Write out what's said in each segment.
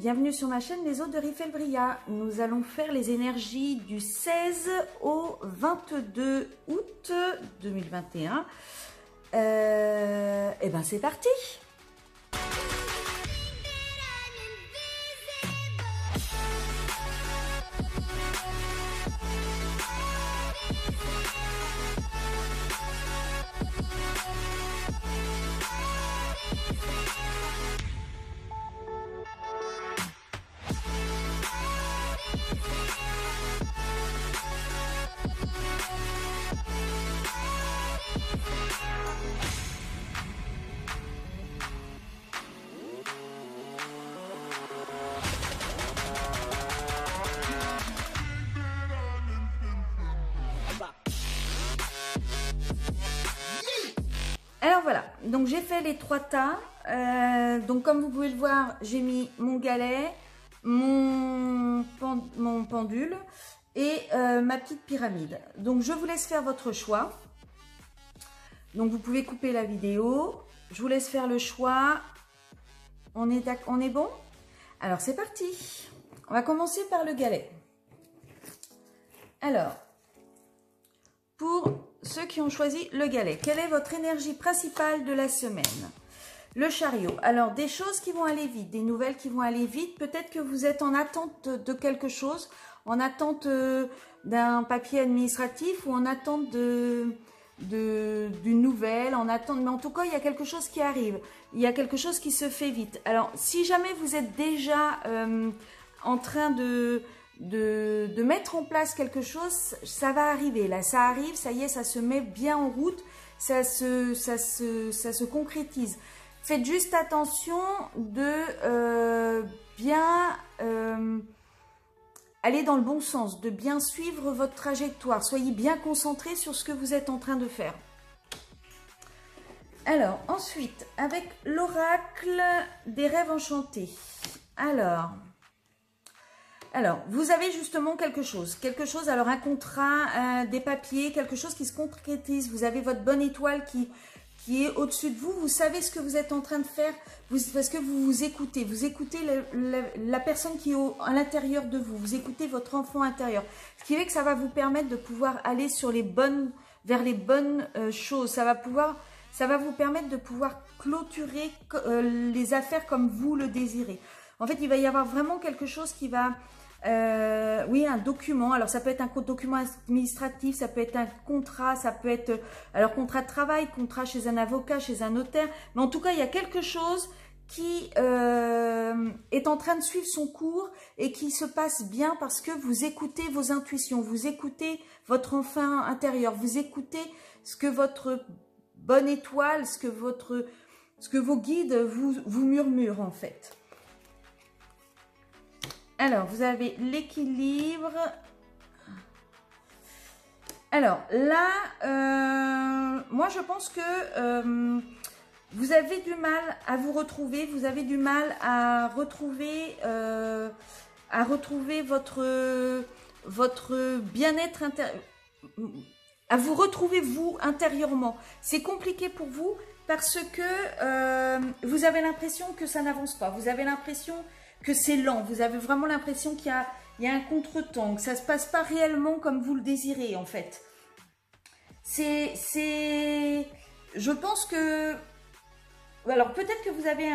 bienvenue sur ma chaîne Les Eaux de Rifelbria. Nous allons faire les énergies du 16 au 22 août 2021. Et ben c'est parti! Alors voilà, donc j'ai fait les 3 tas. Donc comme vous pouvez le voir, j'ai mis mon galet, mon pendule et ma petite pyramide. Donc je vous laisse faire votre choix. Donc vous pouvez couper la vidéo. Je vous laisse faire le choix. On est bon? Alors c'est parti. On va commencer par le galet. Alors, pour ceux qui ont choisi le galet, quelle est votre énergie principale de la semaine? Le chariot. Alors, des choses qui vont aller vite, des nouvelles qui vont aller vite. Peut-être que vous êtes en attente de quelque chose, en attente d'un papier administratif ou en attente d'une nouvelle, en attente. Mais en tout cas, il y a quelque chose qui arrive. Il y a quelque chose qui se fait vite. Alors, si jamais vous êtes déjà en train de mettre en place quelque chose, ça va arriver. Là, ça arrive, ça y est, ça se met bien en route, ça se concrétise. Faites juste attention de bien aller dans le bon sens, de bien suivre votre trajectoire. Soyez bien concentrés sur ce que vous êtes en train de faire. Alors, ensuite, avec l'oracle des rêves enchantés. Alors, vous avez justement quelque chose, alors un contrat, des papiers, quelque chose qui se concrétise. Vous avez votre bonne étoile qui est au-dessus de vous. Vous savez ce que vous êtes en train de faire parce que vous écoutez. Vous écoutez la personne qui est à l'intérieur de vous. Vous écoutez votre enfant intérieur. Ce qui fait que ça va vous permettre de pouvoir aller vers les bonnes choses. Ça va vous permettre de pouvoir clôturer les affaires comme vous le désirez. En fait, il va y avoir vraiment quelque chose qui va... oui, un document. Alors, ça peut être un document administratif, ça peut être un contrat, ça peut être... Alors, contrat de travail, contrat chez un avocat, chez un notaire. Mais en tout cas, il y a quelque chose qui est en train de suivre son cours et qui se passe bien parce que vous écoutez vos intuitions, vous écoutez votre enfant intérieur, vous écoutez ce que votre bonne étoile, ce que vos guides vous murmurent en fait. Alors, vous avez l'équilibre. Alors, là, moi, je pense que vous avez du mal à vous retrouver. Vous avez du mal à retrouver votre bien-être intérieur. À vous retrouver, vous, intérieurement. C'est compliqué pour vous parce que vous avez l'impression que ça n'avance pas. Vous avez l'impression que c'est lent, vous avez vraiment l'impression qu'il y a un contretemps, que ça ne se passe pas réellement comme vous le désirez en fait. Je pense que... Alors peut-être que vous avez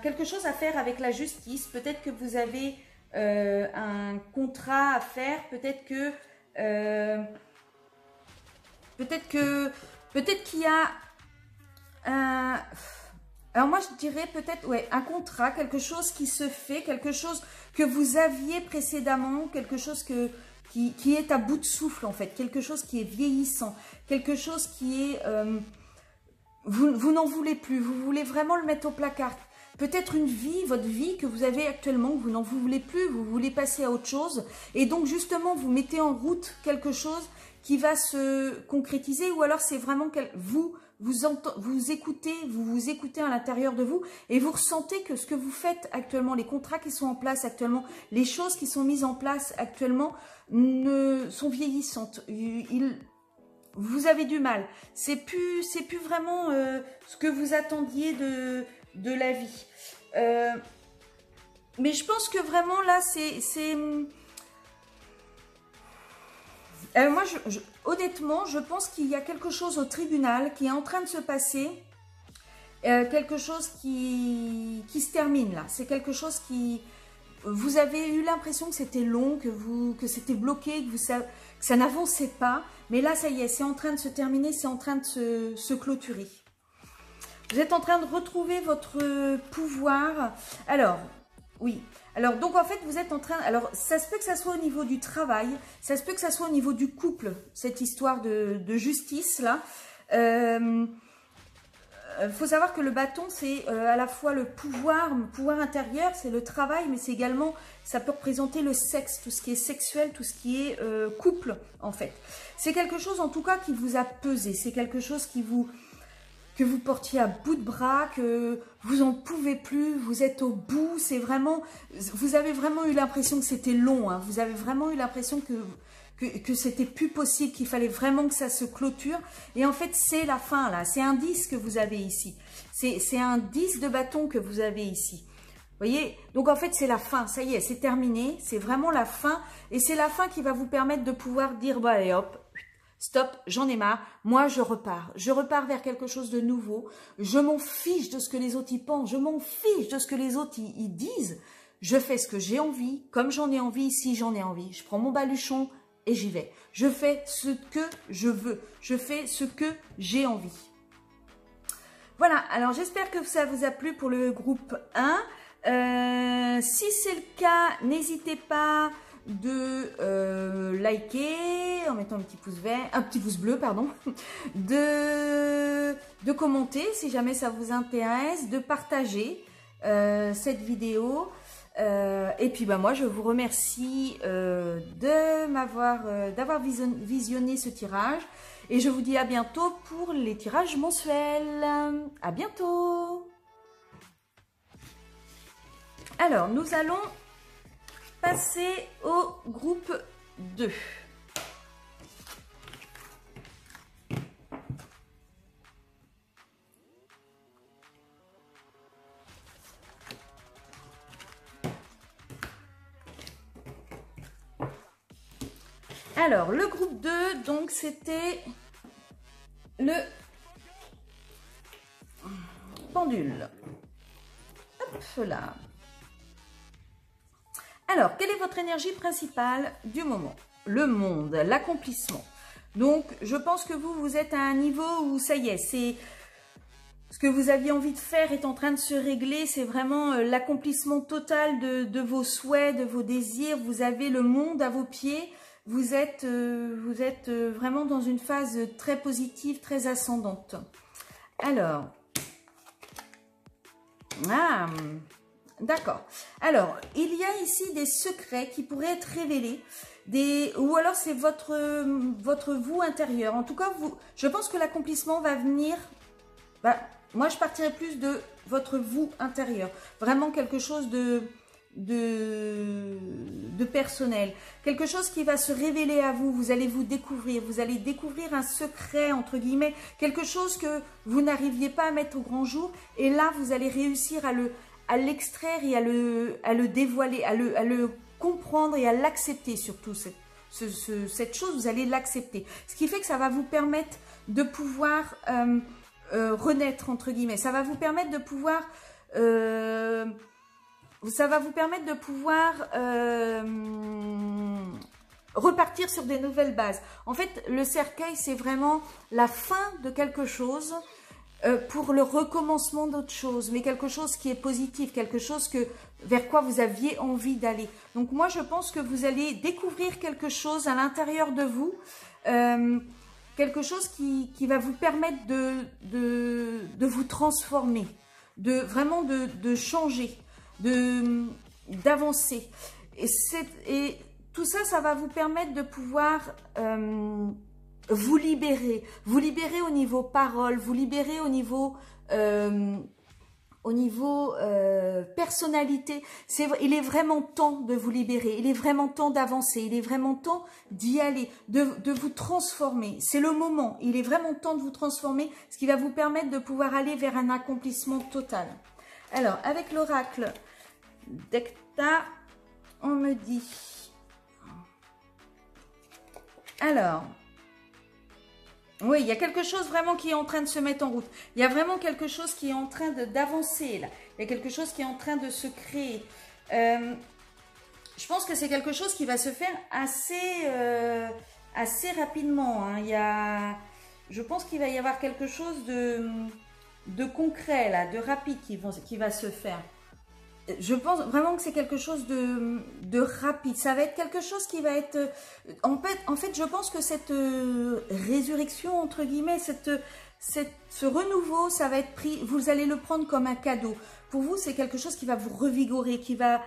quelque chose à faire avec la justice, peut-être que vous avez un contrat à faire, peut-être qu'il y a un... Alors moi je dirais peut-être ouais, un contrat, quelque chose qui se fait, quelque chose que vous aviez précédemment, quelque chose qui est à bout de souffle en fait, quelque chose qui est vieillissant, quelque chose qui est... vous n'en voulez plus, vous voulez vraiment le mettre au placard. Peut-être une vie, votre vie que vous avez actuellement, que vous n'en voulez plus, vous voulez passer à autre chose. Et donc justement vous mettez en route quelque chose qui va se concrétiser ou alors c'est vraiment vous écoutez à l'intérieur de vous et vous ressentez que ce que vous faites actuellement, les contrats qui sont en place actuellement, les choses qui sont mises en place actuellement sont vieillissantes. Vous avez du mal. C'est plus vraiment ce que vous attendiez de la vie. Mais je pense que vraiment là, moi, honnêtement, je pense qu'il y a quelque chose au tribunal qui est en train de se passer. Quelque chose qui se termine là. C'est quelque chose qui... Vous avez eu l'impression que c'était long, que c'était bloqué, que ça n'avançait pas. Mais là, ça y est, c'est en train de se terminer, c'est en train de se clôturer. Vous êtes en train de retrouver votre pouvoir. Alors, oui. Alors, donc en fait, vous êtes en train... Alors, ça se peut que ça soit au niveau du travail, ça se peut que ça soit au niveau du couple, cette histoire de justice là. Faut savoir que le bâton, c'est à la fois le pouvoir intérieur, c'est le travail, mais c'est également, ça peut représenter le sexe, tout ce qui est sexuel, tout ce qui est couple, en fait. C'est quelque chose, en tout cas, qui vous a pesé. C'est quelque chose que vous portiez à bout de bras, que vous en pouvez plus, vous êtes au bout. C'est vraiment, vous avez vraiment eu l'impression que c'était long, hein. Vous avez vraiment eu l'impression que c'était plus possible, qu'il fallait vraiment que ça se clôture. Et en fait, c'est la fin, là. C'est un 10 que vous avez ici. C'est un 10 de bâton que vous avez ici. Vous voyez? Donc, en fait, c'est la fin. Ça y est, c'est terminé. C'est vraiment la fin. Et c'est la fin qui va vous permettre de pouvoir dire, bah, allez, hop, stop, j'en ai marre. Moi, je repars. Je repars vers quelque chose de nouveau. Je m'en fiche de ce que les autres y pensent. Je m'en fiche de ce que les autres y disent. Je fais ce que j'ai envie, comme j'en ai envie, si j'en ai envie. Je prends mon baluchon et j'y vais. Je fais ce que je veux. Je fais ce que j'ai envie. Voilà, alors j'espère que ça vous a plu pour le groupe 1. Si c'est le cas, n'hésitez pas de liker en mettant un petit pouce vert, un petit pouce bleu, pardon, de commenter si jamais ça vous intéresse, de partager cette vidéo. Et puis bah moi je vous remercie d'avoir visionné ce tirage et je vous dis à bientôt pour les tirages mensuels. À bientôt. Alors nous allons passer au groupe 2. Alors, le groupe 2, donc c'était le pendule. Hop là. Alors, quelle est votre énergie principale du moment? Le monde, l'accomplissement. Donc, je pense que vous êtes à un niveau où ça y est, c'est ce que vous aviez envie de faire est en train de se régler. C'est vraiment l'accomplissement total de vos souhaits, de vos désirs. Vous avez le monde à vos pieds. Vous êtes vraiment dans une phase très positive, très ascendante. Alors, d'accord. Alors, il y a ici des secrets qui pourraient être révélés, ou alors c'est votre vous intérieur. En tout cas, je pense que l'accomplissement va venir. Moi, je partirais plus de votre vous intérieur. Vraiment quelque chose de personnel, quelque chose qui va se révéler à vous. Vous allez vous découvrir, vous allez découvrir un secret entre guillemets, quelque chose que vous n'arriviez pas à mettre au grand jour, et là vous allez réussir à l'extraire et à le dévoiler, à le comprendre et à l'accepter. Surtout cette chose, vous allez l'accepter, ce qui fait que ça va vous permettre de pouvoir renaître entre guillemets. Ça va vous permettre de pouvoir repartir sur des nouvelles bases. En fait, le cercueil, c'est vraiment la fin de quelque chose pour le recommencement d'autre chose, mais quelque chose qui est positif, quelque chose vers quoi vous aviez envie d'aller. Donc moi, je pense que vous allez découvrir quelque chose à l'intérieur de vous, quelque chose qui va vous permettre de vous transformer, vraiment de changer, d'avancer, et tout ça, ça va vous permettre de pouvoir vous libérer au niveau parole, vous libérer au niveau personnalité. Il est vraiment temps de vous libérer, il est vraiment temps d'avancer, il est vraiment temps d'y aller, de vous transformer. C'est le moment, il est vraiment temps de vous transformer, ce qui va vous permettre de pouvoir aller vers un accomplissement total. Alors, avec l'oracle Decta, on me dit. Alors, oui, il y a quelque chose vraiment qui est en train de se mettre en route. Il y a vraiment quelque chose qui est en train d'avancer là. Il y a quelque chose qui est en train de se créer. Je pense que c'est quelque chose qui va se faire assez rapidement. Hein. Je pense qu'il va y avoir quelque chose de concret là, de rapide qui va se faire. Je pense vraiment que c'est quelque chose de rapide. Ça va être quelque chose qui va être... En fait, je pense que cette résurrection, entre guillemets, ce renouveau, ça va être pris... Vous allez le prendre comme un cadeau. Pour vous, c'est quelque chose qui va vous revigorer, qui va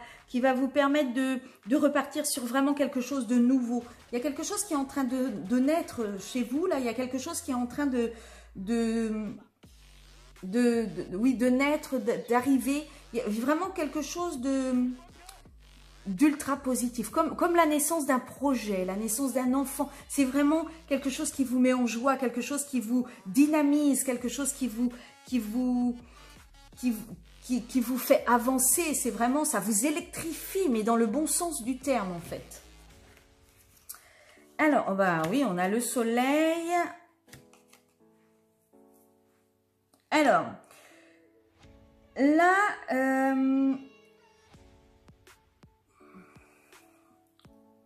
vous permettre de repartir sur vraiment quelque chose de nouveau. Il y a quelque chose qui est en train de naître chez vous. Là, il y a quelque chose qui est en train de naître, d'arriver. Il y a vraiment quelque chose d'ultra positif, comme la naissance d'un projet, la naissance d'un enfant. C'est vraiment quelque chose qui vous met en joie, quelque chose qui vous dynamise, quelque chose qui vous fait avancer. C'est vraiment, ça vous électrifie, mais dans le bon sens du terme en fait. Alors, bah oui, on a le soleil. Alors, là,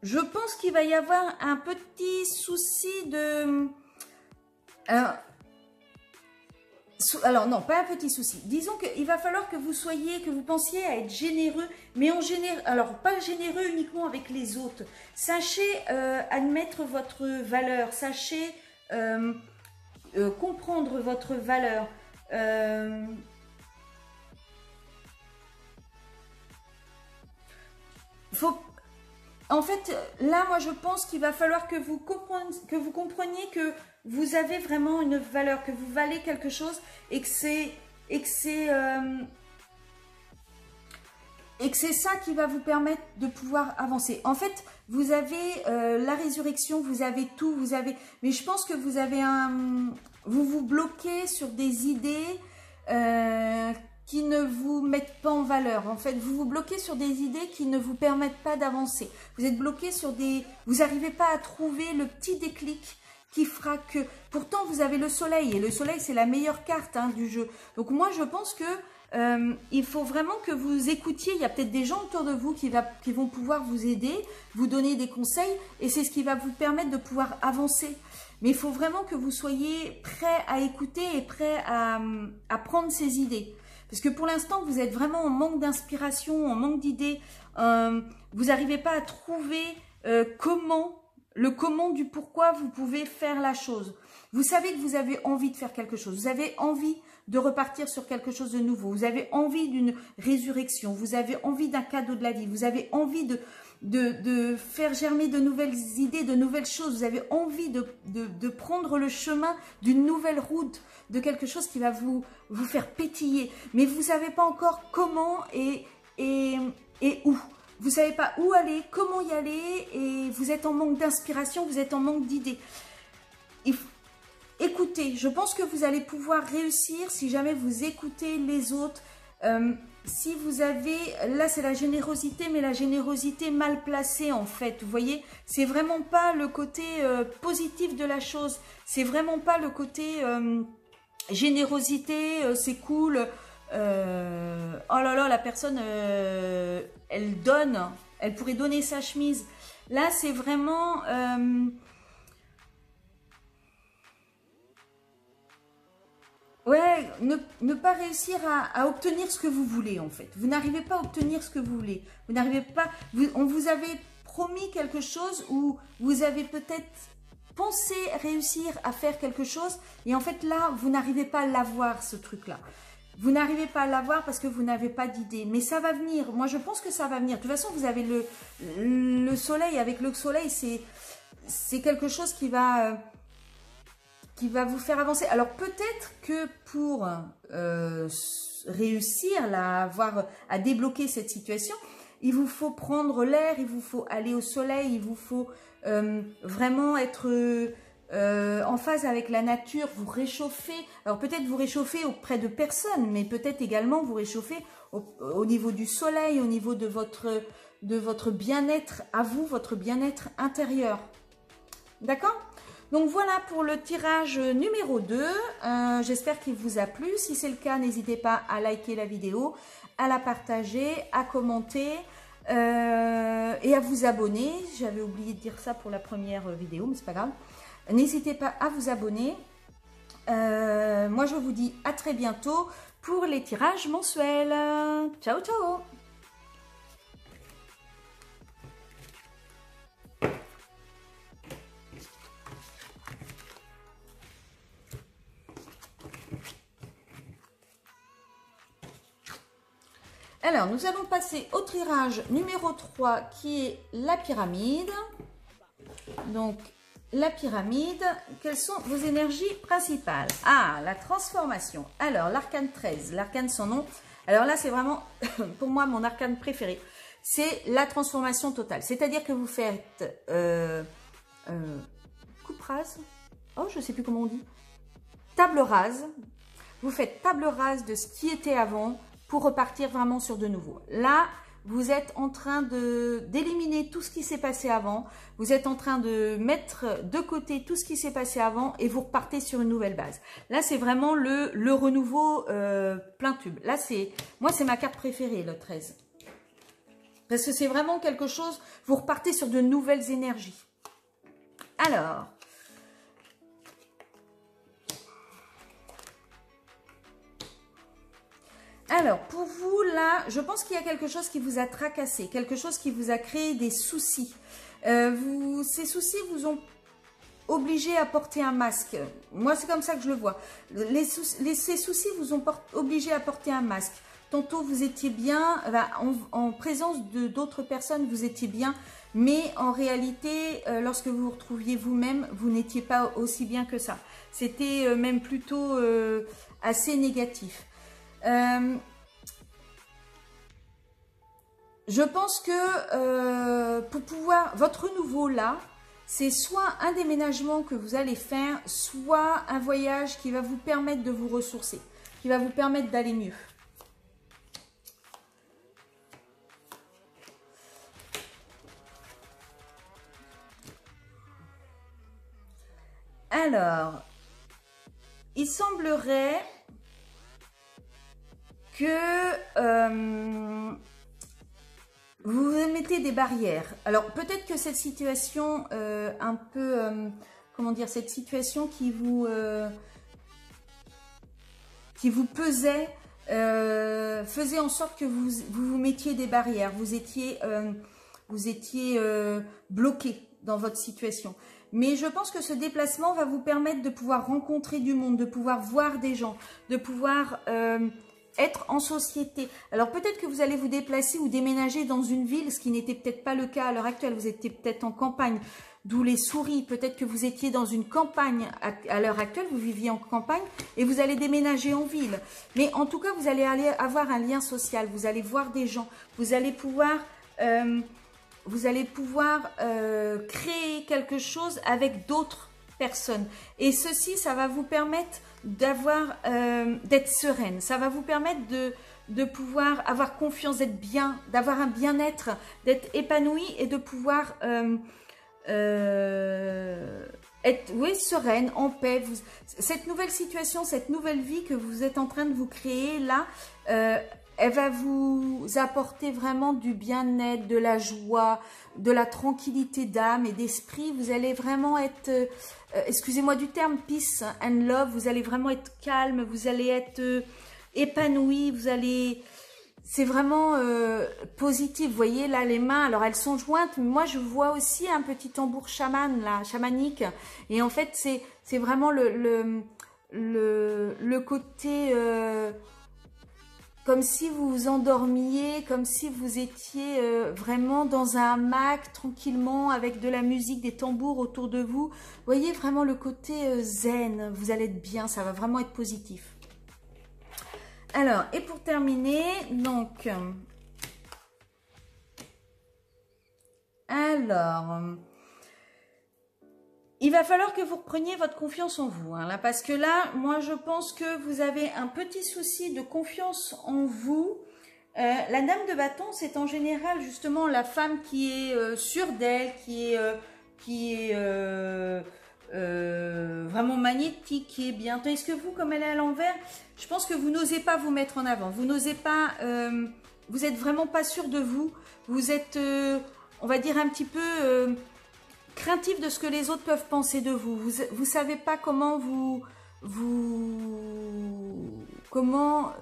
je pense qu'il va y avoir un petit souci de... Alors non, pas un petit souci. Disons qu'il va falloir que vous pensiez à être généreux, mais alors pas généreux uniquement avec les autres. Sachez admettre votre valeur, sachez comprendre votre valeur. En fait, là, moi, je pense qu'il va falloir que vous compreniez que vous avez vraiment une valeur, que vous valez quelque chose et que c'est ça qui va vous permettre de pouvoir avancer. En fait, vous avez la résurrection, vous avez tout, mais je pense que vous vous bloquez sur des idées qui ne vous mettent pas en valeur. En fait, vous vous bloquez sur des idées qui ne vous permettent pas d'avancer. Vous êtes bloqué sur vous n'arrivez pas à trouver le petit déclic qui fera que... Pourtant, vous avez le soleil, et le soleil, c'est la meilleure carte du jeu. Donc moi, je pense que il faut vraiment que vous écoutiez. Il y a peut-être des gens autour de vous qui vont pouvoir vous aider, vous donner des conseils, et c'est ce qui va vous permettre de pouvoir avancer. Mais il faut vraiment que vous soyez prêt à écouter et prêt à prendre ces idées. Parce que pour l'instant, vous êtes vraiment en manque d'inspiration, en manque d'idées. Vous n'arrivez pas à trouver le comment du pourquoi vous pouvez faire la chose. Vous savez que vous avez envie de faire quelque chose. Vous avez envie de repartir sur quelque chose de nouveau. Vous avez envie d'une résurrection. Vous avez envie d'un cadeau de la vie. Vous avez envie de faire germer de nouvelles idées, de nouvelles choses. Vous avez envie de prendre le chemin d'une nouvelle route, de quelque chose qui va vous faire pétiller. Mais vous ne savez pas encore comment et où. Vous ne savez pas où aller, comment y aller, et vous êtes en manque d'inspiration, vous êtes en manque d'idées. Écoutez, je pense que vous allez pouvoir réussir si jamais vous écoutez les autres. Si vous avez, là c'est la générosité, mais la générosité mal placée en fait, vous voyez, c'est vraiment pas le côté positif de la chose, c'est vraiment pas le côté générosité, c'est cool, oh là là, la personne, elle donne, elle pourrait donner sa chemise, là c'est vraiment... Ouais, ne pas réussir à obtenir ce que vous voulez en fait. Vous n'arrivez pas à obtenir ce que vous voulez. Vous n'arrivez pas... on vous avait promis quelque chose ou vous avez peut-être pensé réussir à faire quelque chose et en fait là, vous n'arrivez pas à l'avoir ce truc-là. Vous n'arrivez pas à l'avoir parce que vous n'avez pas d'idée. Mais ça va venir. Moi, je pense que ça va venir. De toute façon, vous avez le soleil. Avec le soleil, c'est quelque chose qui va vous faire avancer. Alors peut-être que pour réussir là, à débloquer cette situation, il vous faut prendre l'air, il vous faut aller au soleil, il vous faut vraiment être en phase avec la nature, vous réchauffez. Alors peut-être vous réchauffez auprès de personnes, mais peut-être également vous réchauffez au niveau du soleil, au niveau de votre bien-être à vous, votre bien-être intérieur. D'accord? Donc voilà pour le tirage numéro 2. J'espère qu'il vous a plu. Si c'est le cas, n'hésitez pas à liker la vidéo, à la partager, à commenter et à vous abonner. J'avais oublié de dire ça pour la première vidéo, mais c'est pas grave. N'hésitez pas à vous abonner. Moi, je vous dis à très bientôt pour les tirages mensuels. Ciao, ciao! Alors, nous allons passer au tirage numéro 3 qui est la pyramide. Donc, la pyramide, quelles sont vos énergies principales? Ah, la transformation. Alors, l'arcane 13, l'arcane sans nom. Alors là, c'est vraiment, pour moi, mon arcane préféré. C'est la transformation totale. C'est-à-dire que vous faites coupe rase. Oh, je ne sais plus comment on dit. Table rase. Vous faites table rase de ce qui était avant pour repartir vraiment sur de nouveau. Là, vous êtes en train d'éliminer tout ce qui s'est passé avant. Vous êtes en train de mettre de côté tout ce qui s'est passé avant et vous repartez sur une nouvelle base. Là, c'est vraiment le renouveau plein tube. Là, moi, c'est ma carte préférée, le 13. Parce que c'est vraiment quelque chose, vous repartez sur de nouvelles énergies. Alors, pour vous, là, je pense qu'il y a quelque chose qui vous a tracassé, quelque chose qui vous a créé des soucis. Ces soucis vous ont obligé à porter un masque. Moi, c'est comme ça que je le vois. Ces soucis vous ont obligé à porter un masque. Tantôt, vous étiez bien, en présence d'autres personnes, vous étiez bien, mais en réalité, lorsque vous vous retrouviez vous-même, vous n'étiez pas aussi bien que ça. C'était même plutôt assez négatif. Je pense que pour pouvoir, votre renouveau là, c'est soit un déménagement que vous allez faire, soit un voyage qui va vous permettre de vous ressourcer, qui va vous permettre d'aller mieux. Alors, il semblerait que vous mettez des barrières. Alors, peut-être que cette situation un peu, comment dire, cette situation qui vous pesait, faisait en sorte que vous mettiez des barrières. Vous étiez bloqué dans votre situation. Mais je pense que ce déplacement va vous permettre de pouvoir rencontrer du monde, de pouvoir voir des gens, de pouvoir être en société. Alors peut-être que vous allez vous déplacer ou déménager dans une ville, ce qui n'était peut-être pas le cas à l'heure actuelle. Vous étiez peut-être en campagne, d'où les souris. Peut-être que vous étiez dans une campagne à l'heure actuelle, vous viviez en campagne et vous allez déménager en ville. Mais en tout cas, vous allez avoir un lien social, vous allez voir des gens, vous allez pouvoir créer quelque chose avec d'autres personnes. Et ceci, ça va vous permettre d'être sereine. Ça va vous permettre de pouvoir avoir confiance, d'être bien, d'avoir un bien-être, d'être épanoui et de pouvoir être sereine, en paix. Cette nouvelle situation, cette nouvelle vie que vous êtes en train de vous créer là, elle va vous apporter vraiment du bien-être, de la joie, de la tranquillité d'âme et d'esprit. Vous allez vraiment être, excusez-moi du terme, peace and love. Vous allez vraiment être calme, vous allez être épanoui, c'est vraiment positif. Vous voyez là les mains, alors elles sont jointes, mais moi je vois aussi un petit tambour chaman là, chamanique. Et en fait c'est vraiment le côté comme si vous vous endormiez, comme si vous étiez vraiment dans un hamac, tranquillement, avec de la musique, des tambours autour de vous. Vous voyez vraiment le côté zen, vous allez être bien, ça va vraiment être positif. Alors, et pour terminer, donc... il va falloir que vous repreniez votre confiance en vous, hein, là, parce que là, moi, je pense que vous avez un petit souci de confiance en vous. La dame de bâton, c'est en général justement la femme qui est sûre d'elle, qui est vraiment magnétique, qui est bien. Est-ce que vous, comme elle est à l'envers, je pense que vous n'osez pas vous mettre en avant. Vous n'osez pas, vous êtes vraiment pas sûr de vous. Vous êtes, on va dire un petit peu craintif de ce que les autres peuvent penser de vous. Vous savez pas comment comment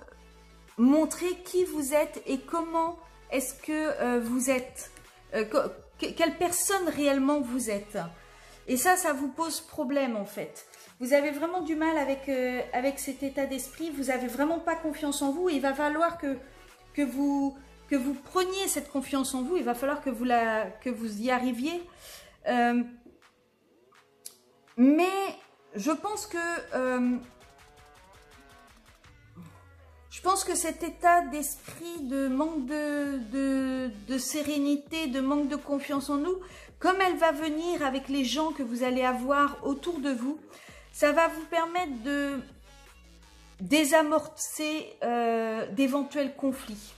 montrer qui vous êtes et comment est-ce que vous êtes, quelle personne réellement vous êtes. Et ça vous pose problème en fait. Vous avez vraiment du mal avec cet état d'esprit, vous n'avez vraiment pas confiance en vous. Il va falloir que vous preniez cette confiance en vous, il va falloir que vous y arriviez. Mais je pense que cet état d'esprit de manque de sérénité, de manque de confiance en nous, comme elle va venir avec les gens que vous allez avoir autour de vous, ça va vous permettre de désamorcer d'éventuels conflits.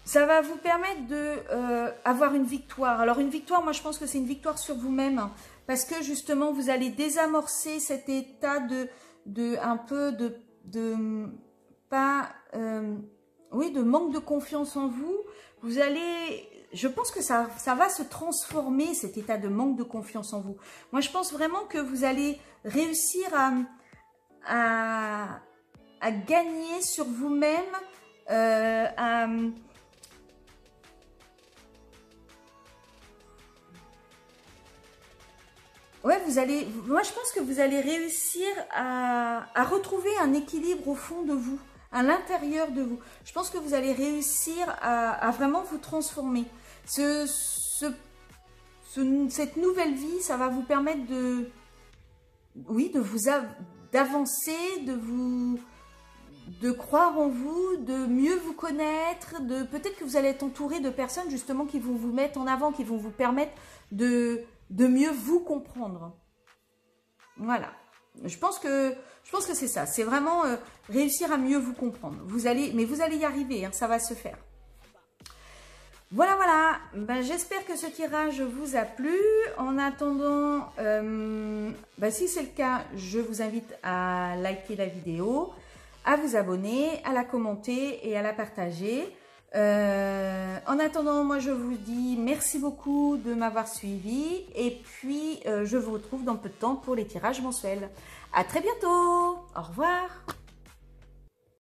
Ça va vous permettre d'avoir une victoire. Alors une victoire, moi je pense que c'est une victoire sur vous-même, hein, parce que justement vous allez désamorcer cet état de manque de confiance en vous. Vous allez, je pense que ça va se transformer, cet état de manque de confiance en vous. Moi je pense vraiment que vous allez réussir à gagner sur vous-même, ouais, moi je pense que vous allez réussir à retrouver un équilibre au fond de vous, à l'intérieur de vous. Je pense que vous allez réussir à vraiment vous transformer. Cette nouvelle vie, ça va vous permettre d'avancer, de croire en vous, de mieux vous connaître, peut-être que vous allez être entouré de personnes justement qui vont vous mettre en avant, qui vont vous permettre de mieux vous comprendre. Voilà. Je pense que c'est ça. C'est vraiment réussir à mieux vous comprendre. Vous allez y arriver, hein, ça va se faire. Voilà. Ben, j'espère que ce tirage vous a plu. En attendant, si c'est le cas, je vous invite à liker la vidéo, à vous abonner, à la commenter et à la partager. En attendant, moi je vous dis merci beaucoup de m'avoir suivi et puis je vous retrouve dans peu de temps pour les tirages mensuels. À très bientôt, au revoir.